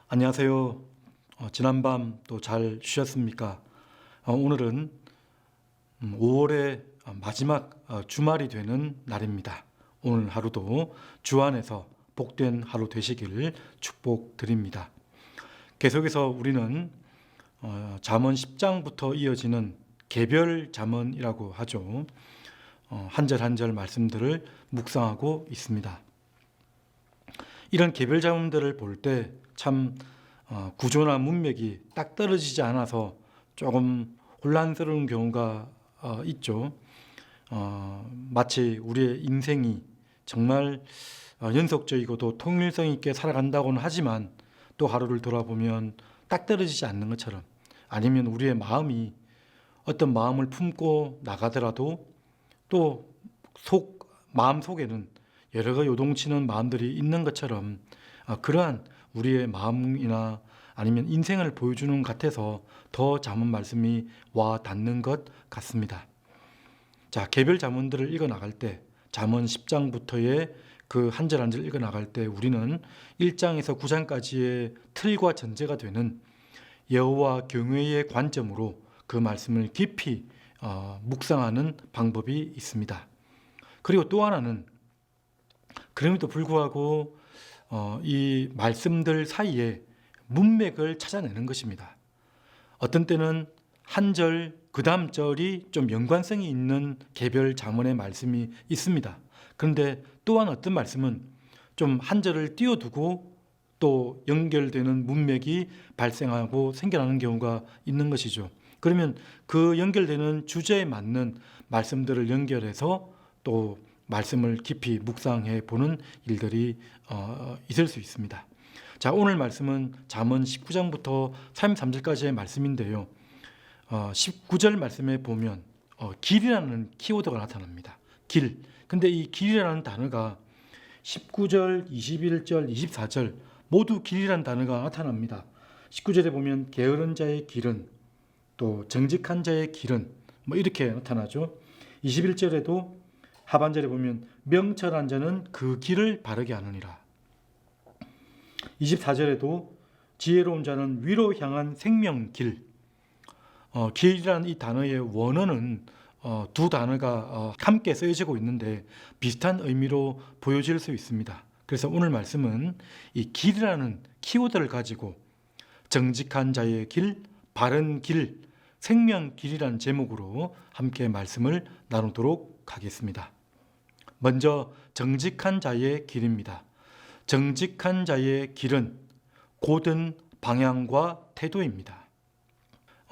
안녕하세요. 지난밤 또 잘 쉬셨습니까? 오늘은 5월의 마지막 주말이 되는 날입니다. 오늘 하루도 주 안에서 복된 하루 되시길 축복드립니다. 계속해서 우리는 잠언 10장부터 이어지는 개별 잠언이라고 하죠. 한 절 한 절 말씀들을 묵상하고 있습니다. 이런 개별 잠언들을 볼 때 참 구조나 문맥이 딱 떨어지지 않아서 조금 혼란스러운 경우가 있죠. 마치 우리의 인생이 정말 연속적이고도 통일성 있게 살아간다고는 하지만 또 하루를 돌아보면 딱 떨어지지 않는 것처럼, 아니면 우리의 마음이 어떤 마음을 품고 나가더라도 또 마음 속에는 여러 가지 요동치는 마음들이 있는 것처럼 그러한 우리의 마음이나 아니면 인생을 보여주는 것 같아서 더 잠언 말씀이 와 닿는 것 같습니다. 자, 개별 잠언들을 읽어 나갈 때, 잠언 10장부터의 그 한 절 한 절 읽어 나갈 때 우리는 1장에서 9장까지의 틀과 전제가 되는 여호와 경외의 관점으로 그 말씀을 깊이 묵상하는 방법이 있습니다. 그리고 또 하나는 그럼에도 불구하고 이 말씀들 사이에 문맥을 찾아내는 것입니다. 어떤 때는 한 절, 그 다음 절이 좀 연관성이 있는 개별 잠언의 말씀이 있습니다. 그런데 또한 어떤 말씀은 좀 한 절을 띄워두고 또 연결되는 문맥이 발생하고 생겨나는 경우가 있는 것이죠. 그러면 그 연결되는 주제에 맞는 말씀들을 연결해서 또 말씀을 깊이 묵상해 보는 일들이 있을 수 있습니다. 자, 오늘 말씀은 잠언 19장부터 33절까지의 말씀인데요. 19절 말씀에 보면 길이라는 키워드가 나타납니다. 길. 근데 이 길이라는 단어가 19절, 21절, 24절 모두 길이라는 단어가 나타납니다. 19절에 보면 게으른 자의 길은, 또 정직한 자의 길은 이렇게 나타나죠. 21절에도 하반절에 보면 명철한 자는 그 길을 바르게 하느니라. 24절에도 지혜로운 자는 위로 향한 생명길. 길이라는 이 단어의 원어는 두 단어가 함께 쓰여지고 있는데 비슷한 의미로 보여질 수 있습니다. 그래서 오늘 말씀은 이 길이라는 키워드를 가지고 정직한 자의 길, 바른 길, 생명길이라는 제목으로 함께 말씀을 나누도록 하겠습니다. 먼저 정직한 자의 길입니다. 정직한 자의 길은 고든 방향과 태도입니다.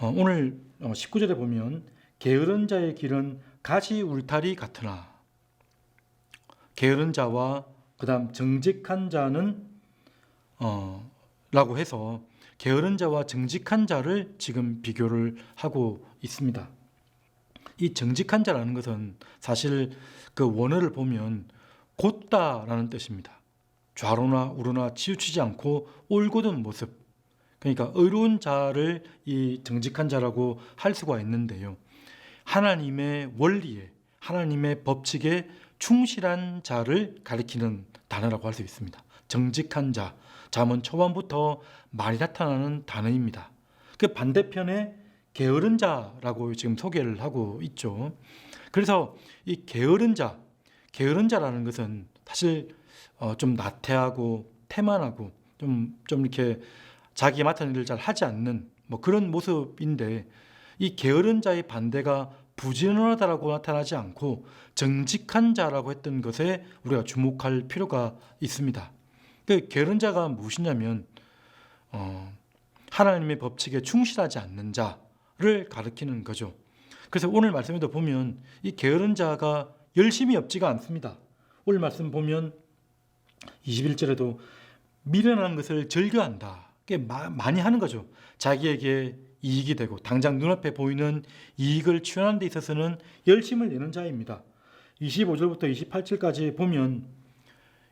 오늘 19절에 보면 게으른 자의 길은 가시 울타리 같으나, 게으른 자와 그 다음 정직한 자는 라고 해서 게으른 자와 정직한 자를 지금 비교를 하고 있습니다. 이 정직한 자라는 것은 사실 그 원어를 보면 곧다라는 뜻입니다. 좌로나 우로나 치우치지 않고 올곧은 모습, 그러니까 의로운 자를 이 정직한 자라고 할 수가 있는데요. 하나님의 원리에, 하나님의 법칙에 충실한 자를 가리키는 단어라고 할 수 있습니다. 정직한 자, 잠언 초반부터 많이 나타나는 단어입니다. 그 반대편에 게으른 자라고 지금 소개를 하고 있죠. 그래서 이 게으른 자라는 것은 사실 좀 나태하고 태만하고 좀 이렇게 자기 맡은 일을 잘 하지 않는 그런 모습인데, 이 게으른 자의 반대가 부지런하다라고 나타나지 않고 정직한 자라고 했던 것에 우리가 주목할 필요가 있습니다. 그 게으른 자가 무엇이냐면 하나님의 법칙에 충실하지 않는 자를 가리키는 거죠. 그래서 오늘 말씀에도 보면 이 게으른 자가 열심히 없지가 않습니다. 오늘 말씀 보면 21절에도 미련한 것을 즐겨한다. 많이 하는 거죠. 자기에게 이익이 되고 당장 눈앞에 보이는 이익을 취하는 데 있어서는 열심을 내는 자입니다. 25절부터 28절까지 보면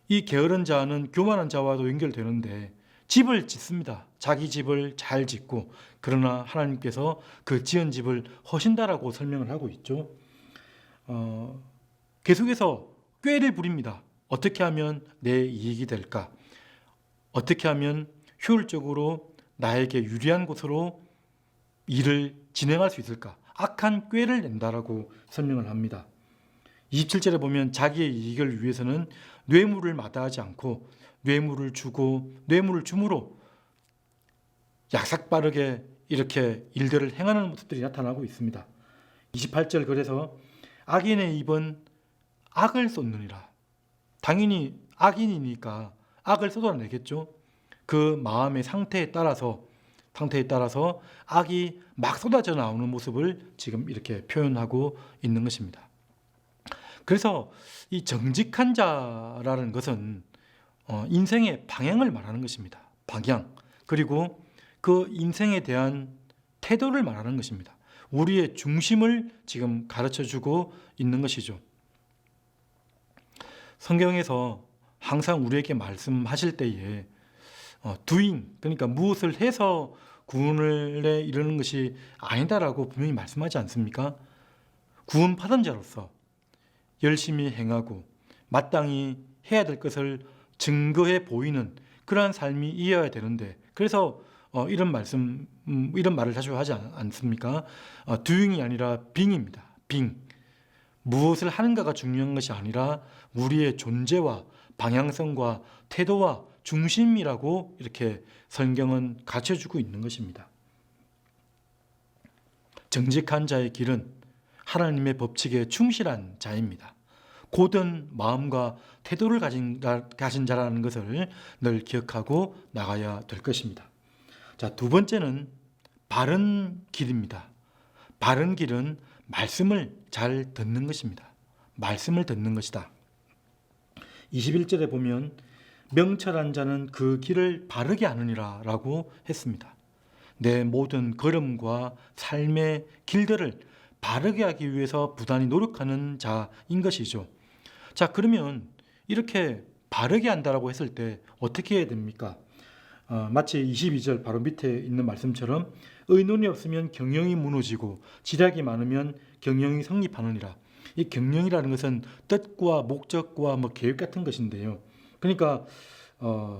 이 게으른 자는 교만한 자와도 연결되는데 집을 짓습니다. 자기 집을 잘 짓고, 그러나 하나님께서 그 지은 집을 허신다라고 설명을 하고 있죠. 계속해서 꾀를 부립니다. 어떻게 하면 내 이익이 될까? 어떻게 하면 효율적으로 나에게 유리한 곳으로 일을 진행할 수 있을까? 악한 꾀를 낸다라고 설명을 합니다. 27절에 보면 자기의 이익을 위해서는 뇌물을 마다하지 않고 뇌물을 주고 뇌물을 줌으로 약삭빠르게 이렇게 일들을 행하는 모습들이 나타나고 있습니다. 28절 그래서 악인의 입은 악을 쏟느니라. 당연히 악인이니까 악을 쏟아내겠죠. 그 마음의 상태에 따라서 악이 막 쏟아져 나오는 모습을 지금 이렇게 표현하고 있는 것입니다. 그래서 이 정직한 자라는 것은 인생의 방향을 말하는 것입니다. 방향. 그리고 그 인생에 대한 태도를 말하는 것입니다. 우리의 중심을 지금 가르쳐주고 있는 것이죠. 성경에서 항상 우리에게 말씀하실 때에 doing, 그러니까 무엇을 해서 구원에 이르는 것이 아니다라고 분명히 말씀하지 않습니까? 구원받은 자로서 열심히 행하고 마땅히 해야 될 것을 증거해 보이는 그러한 삶이 이어야 되는데, 그래서 이런 말을 자주 하지 않습니까? doing이 아니라 being입니다. being. 무엇을 하는가가 중요한 것이 아니라 우리의 존재와 방향성과 태도와 중심이라고 이렇게 성경은 가르쳐주고 있는 것입니다. 정직한 자의 길은 하나님의 법칙에 충실한 자입니다. 고든 마음과 태도를 가진 자라는 것을 늘 기억하고 나가야 될 것입니다. 자, 두 번째는 바른 길입니다. 바른 길은 말씀을 잘 듣는 것입니다. 말씀을 듣는 것이다. 21절에 보면 명철한 자는 그 길을 바르게 하느니라 라고 했습니다. 내 모든 걸음과 삶의 길들을 바르게 하기 위해서 부단히 노력하는 자인 것이죠. 자, 그러면 이렇게 바르게 한다라고 했을 때 어떻게 해야 됩니까? 마치 22절 바로 밑에 있는 말씀처럼 의논이 없으면 경영이 무너지고 지략이 많으면 경영이 성립하느니라. 이 경영이라는 것은 뜻과 목적과 계획 같은 것인데요. 그러니까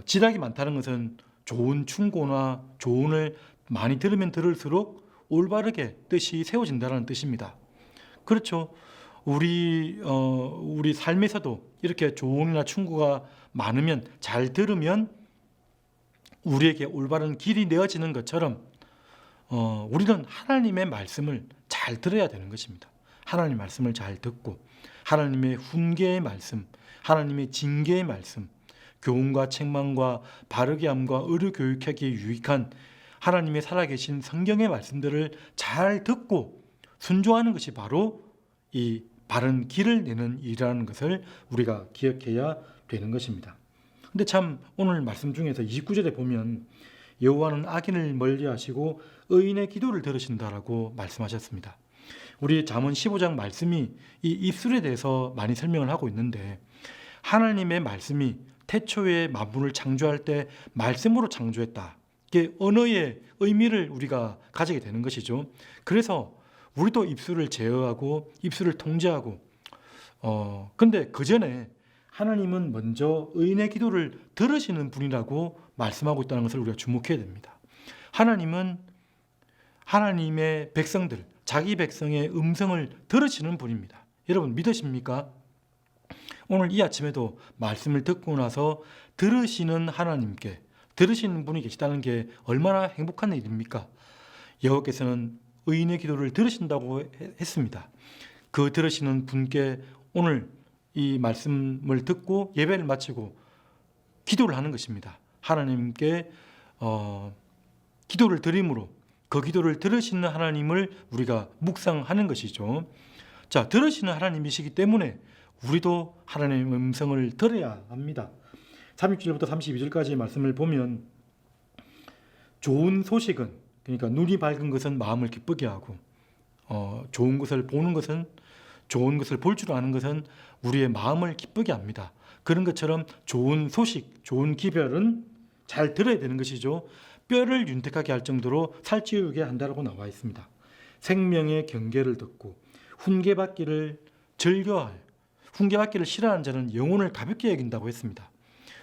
지략이 많다는 것은 좋은 충고나 조언을 많이 들으면 들을수록 올바르게 뜻이 세워진다는 뜻입니다. 그렇죠. 우리 삶에서도 이렇게 조언이나 충고가 많으면, 잘 들으면 우리에게 올바른 길이 내어지는 것처럼 우리는 하나님의 말씀을 잘 들어야 되는 것입니다. 하나님의 말씀을 잘 듣고 하나님의 훈계의 말씀, 하나님의 징계의 말씀, 교훈과 책망과 바르게 함과 의로 교육하기에 유익한 하나님의 살아계신 성경의 말씀들을 잘 듣고 순종하는 것이 바로 이 바른 길을 내는 일이라는 것을 우리가 기억해야 되는 것입니다. 근데 참 오늘 말씀 중에서 29절에 보면 여호와는 악인을 멀리하시고 의인의 기도를 들으신다라고 말씀하셨습니다. 우리 잠언 15장 말씀이 이 입술에 대해서 많이 설명을 하고 있는데, 하나님의 말씀이 태초에 만물을 창조할 때 말씀으로 창조했다. 이게 언어의 의미를 우리가 가지게 되는 것이죠. 그래서 우리도 입술을 제어하고 입술을 통제하고 근데 그 전에 하나님은 먼저 의인의 기도를 들으시는 분이라고 말씀하고 있다는 것을 우리가 주목해야 됩니다. 하나님은 하나님의 백성들, 자기 백성의 음성을 들으시는 분입니다. 여러분 믿으십니까? 오늘 이 아침에도 말씀을 듣고 나서 들으시는 하나님께, 들으시는 분이 계시다는 게 얼마나 행복한 일입니까? 여호와께서는 의인의 기도를 들으신다고 했습니다. 그 들으시는 분께 오늘 이 말씀을 듣고 예배를 마치고 기도를 하는 것입니다. 하나님께 기도를 드림으로 그 기도를 들으시는 하나님을 우리가 묵상하는 것이죠. 자, 들으시는 하나님이시기 때문에 우리도 하나님의 음성을 들어야 합니다. 36절부터 32절까지의 말씀을 보면 좋은 소식은, 그러니까 눈이 밝은 것은 마음을 기쁘게 하고 좋은 것을 보는 것은, 좋은 것을 볼 줄 아는 것은 우리의 마음을 기쁘게 합니다. 그런 것처럼 좋은 소식, 좋은 기별은 잘 들어야 되는 것이죠. 뼈를 윤택하게 할 정도로 살찌우게 한다고 나와 있습니다. 생명의 경계를 듣고 훈계받기를 즐겨할, 훈계받기를 싫어하는 자는 영혼을 가볍게 여긴다고 했습니다.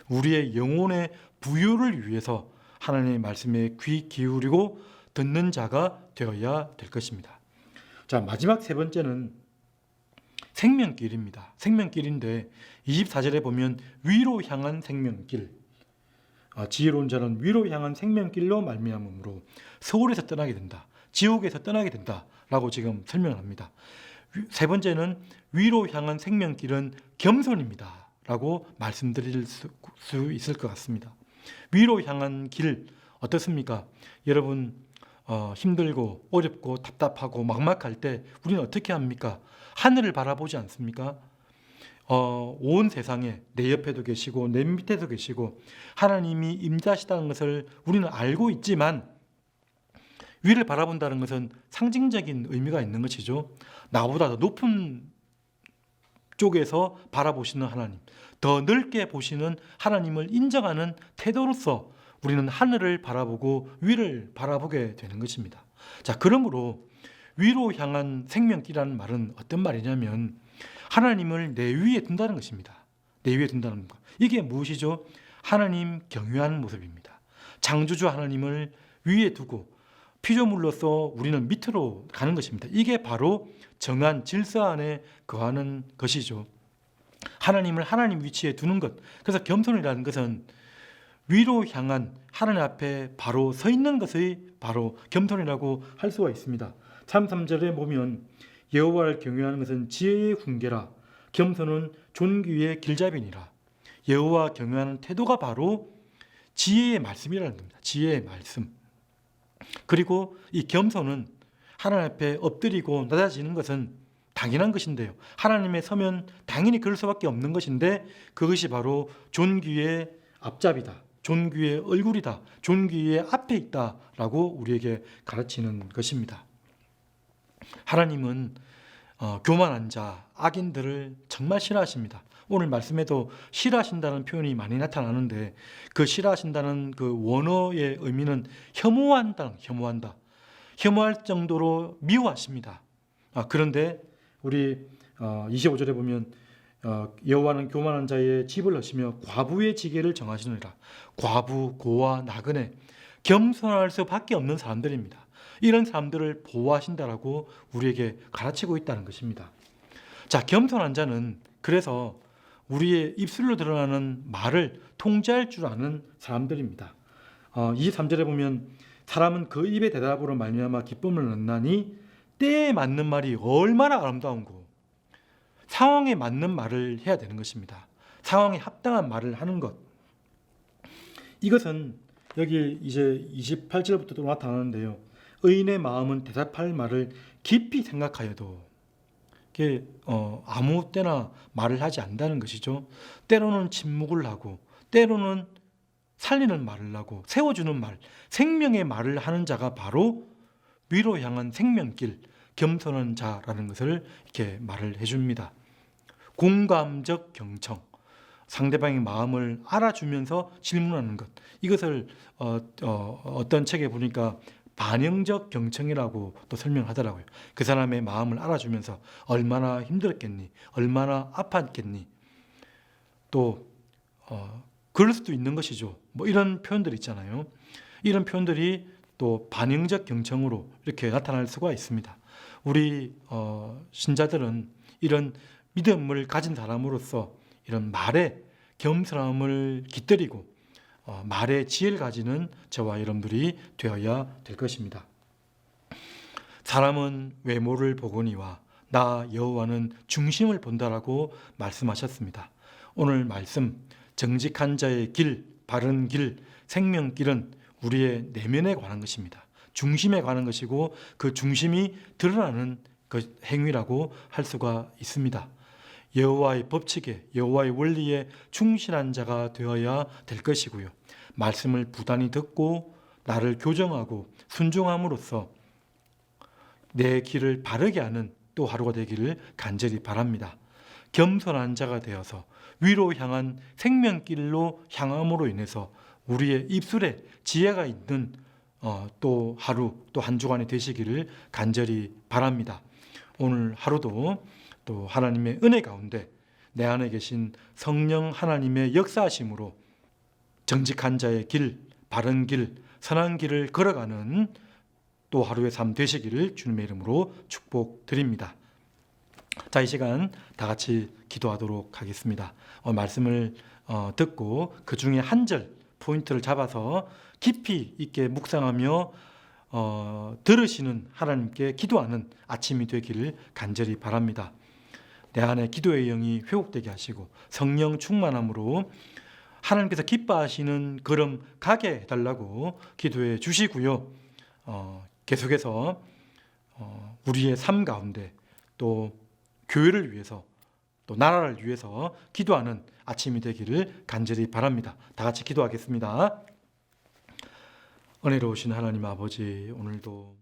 우리의 영혼의 부유를 위해서 하나님의 말씀에 귀 기울이고 듣는 자가 되어야 될 것입니다. 자, 마지막 세 번째는 생명길입니다. 생명길인데 24절에 보면 위로 향한 생명길, 지혜로운 자는 위로 향한 생명길로 말미암음으로 서울에서 떠나게 된다, 지옥에서 떠나게 된다라고 지금 설명합니다. 세 번째는 위로 향한 생명길은 겸손입니다 라고 말씀드릴 수 있을 것 같습니다. 위로 향한 길 어떻습니까? 여러분 힘들고 어렵고 답답하고 막막할 때 우리는 어떻게 합니까? 하늘을 바라보지 않습니까? 온 세상에 내 옆에도 계시고 내 밑에도 계시고 하나님이 임자시다는 것을 우리는 알고 있지만 위를 바라본다는 것은 상징적인 의미가 있는 것이죠. 나보다 더 높은 쪽에서 바라보시는 하나님, 더 넓게 보시는 하나님을 인정하는 태도로서 우리는 하늘을 바라보고 위를 바라보게 되는 것입니다. 자, 그러므로 위로 향한 생명길이라는 말은 어떤 말이냐면 하나님을 내 위에 둔다는 것입니다. 내 위에 둔다는 것. 이게 무엇이죠? 하나님 경외하는 모습입니다. 창조주 하나님을 위에 두고 피조물로서 우리는 밑으로 가는 것입니다. 이게 바로 정한 질서 안에 거하는 것이죠. 하나님을 하나님 위치에 두는 것. 그래서 겸손이라는 것은 위로 향한 하나님 앞에 바로 서 있는 것이 바로 겸손이라고 할 수가 있습니다. 3절에 보면 여호와를 경외하는 것은 지혜의 훈계라 겸손은 존귀의 길잡이니라. 여호와 경외하는 태도가 바로 지혜의 말씀이라는 겁니다. 지혜의 말씀. 그리고 이 겸손은 하나님 앞에 엎드리고 낮아지는 것은 당연한 것인데요. 하나님에 서면 당연히 그럴 수밖에 없는 것인데 그것이 바로 존귀의 앞잡이다. 존귀의 얼굴이다. 존귀의 앞에 있다라고 우리에게 가르치는 것입니다. 하나님은 교만한 자, 악인들을 정말 싫어하십니다. 오늘 말씀에도 싫어하신다는 표현이 많이 나타나는데 그 싫어하신다는 그 원어의 의미는 혐오한다. 혐오할 정도로 미워하십니다. 그런데 우리 25절에 보면 여호와는 교만한 자의 집을 하시며 과부의 지게를 정하시느니라. 과부, 고아, 나그네, 겸손할 수밖에 없는 사람들입니다. 이런 사람들을 보호하신다라고 우리에게 가르치고 있다는 것입니다. 자, 겸손한 자는 그래서 우리의 입술로 드러나는 말을 통제할 줄 아는 사람들입니다. 23절에 보면 사람은 그 입의 대답으로 말미암아 기쁨을 얻나니 때에 맞는 말이 얼마나 아름다운고. 상황에 맞는 말을 해야 되는 것입니다. 상황에 합당한 말을 하는 것. 이것은 여기 이제 28절부터 또 나타나는데요. 의인의 마음은 대답할 말을 깊이 생각하여도 이게 아무 때나 말을 하지 않는다는 것이죠. 때로는 침묵을 하고 때로는 살리는 말을 하고 세워주는 말, 생명의 말을 하는 자가 바로 위로 향한 생명길, 겸손한 자라는 것을 이렇게 말을 해줍니다. 공감적 경청, 상대방의 마음을 알아주면서 질문하는 것. 이것을 어떤 책에 보니까 반영적 경청이라고 또 설명하더라고요. 그 사람의 마음을 알아주면서 얼마나 힘들었겠니, 얼마나 아팠겠니, 또 그럴 수도 있는 것이죠. 뭐 이런 표현들 있잖아요. 이런 표현들이 또 반영적 경청으로 이렇게 나타날 수가 있습니다. 우리 신자들은 이런 믿음을 가진 사람으로서 이런 말에 겸손함을 깃들이고 말의 지혜를 가지는 저와 여러분들이 되어야 될 것입니다. 사람은 외모를 보거니와 나 여호와는 중심을 본다라고 말씀하셨습니다. 오늘 말씀 정직한 자의 길, 바른 길, 생명길은 우리의 내면에 관한 것입니다. 중심에 관한 것이고 그 중심이 드러나는 그 행위라고 할 수가 있습니다. 여호와의 법칙에, 여호와의 원리에 충실한 자가 되어야 될 것이고요. 말씀을 부단히 듣고 나를 교정하고 순종함으로써 내 길을 바르게 하는 또 하루가 되기를 간절히 바랍니다. 겸손한 자가 되어서 위로 향한 생명길로 향함으로 인해서 우리의 입술에 지혜가 있는 또 하루, 또 한 주간이 되시기를 간절히 바랍니다. 오늘 하루도 또 하나님의 은혜 가운데 내 안에 계신 성령 하나님의 역사하심으로 정직한 자의 길, 바른 길, 선한 길을 걸어가는 또 하루의 삶 되시기를 주님의 이름으로 축복드립니다. 자, 이 시간 다 같이 기도하도록 하겠습니다. 말씀을 듣고 그 중에 한 절 포인트를 잡아서 깊이 있게 묵상하며 들으시는 하나님께 기도하는 아침이 되기를 간절히 바랍니다. 내 안에 기도의 영이 회복되게 하시고 성령 충만함으로 하나님께서 기뻐하시는 걸음 가게 해달라고 기도해 주시고요. 계속해서 우리의 삶 가운데 또 교회를 위해서 또 나라를 위해서 기도하는 아침이 되기를 간절히 바랍니다. 다 같이 기도하겠습니다. 은혜로우신 하나님 아버지, 오늘도